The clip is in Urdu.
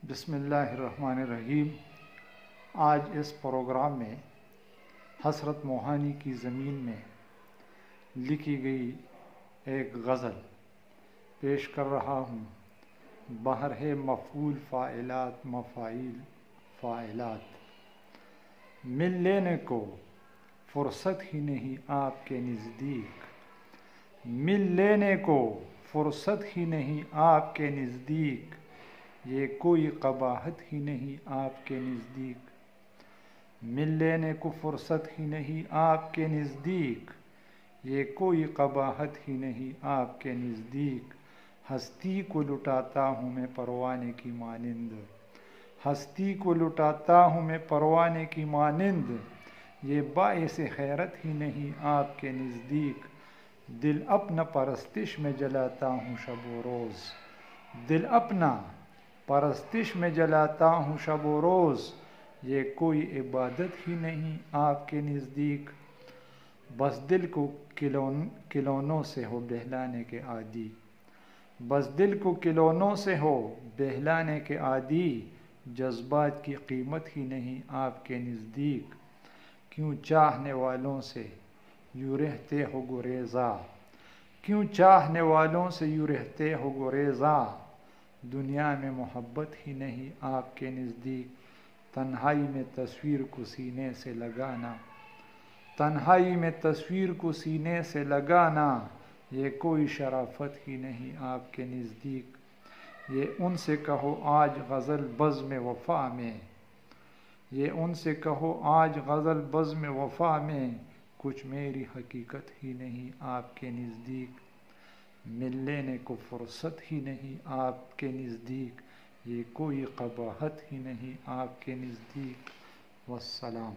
بسم اللہ الرحمن الرحیم۔ آج اس پروگرام میں حسرت موہانی کی زمین میں لکھی گئی ایک غزل پیش کر رہا ہوں۔ بہر ہے مفعول فاعلات مفاعیل فاعلات، مل لینے کو فرصت ہی نہیں آپ کے نزدیک، مل لینے کو فرصت ہی نہیں آپ کے نزدیک، یہ کوئی قباحت ہی نہیں آپ کے نزدیک، مل لینے کو فرصت ہی نہیں آپ کے نزدیک، یہ کوئی قباحت ہی نہیں آپ کے نزدیک، ہستی کو لٹاتا ہوں میں پروانے کی مانند، ہستی کو لٹاتا ہوں میں پروانے کی مانند، یہ باعث حیرت ہی نہیں آپ کے نزدیک، دل اپنا پرستش میں جلاتا ہوں شب و روز، دل اپنا پرستش میں جلاتا ہوں شب و روز، یہ کوئی عبادت ہی نہیں آپ کے نزدیک، بس دل کو کھلونوں سے ہو بہلانے کے عادی، بس دل کو کھلونوں سے ہو بہلانے کے عادی، جذبات کی قیمت ہی نہیں آپ کے نزدیک، کیوں چاہنے والوں سے یوں رہتے ہو گریزاں، کیوں چاہنے والوں سے یوں رہتے ہو گریزاں، دنیا میں محبت ہی نہیں آپ کے نزدیک، تنہائی میں تصویر کو سینے سے لگانا، تنہائی میں تصویر کو سینے سے لگانا، یہ کوئی شرافت ہی نہیں آپ کے نزدیک، یہ ان سے کہو آج غزل بزم وفا میں، یہ ان سے کہو آج غزل بزم وفا میں، کچھ میری حقیقت ہی نہیں آپ کے نزدیک، مل لینے کو فرصت ہی نہیں آپ کے نزدیک، یہ کوئی قباحت ہی نہیں آپ کے نزدیک، والسلام۔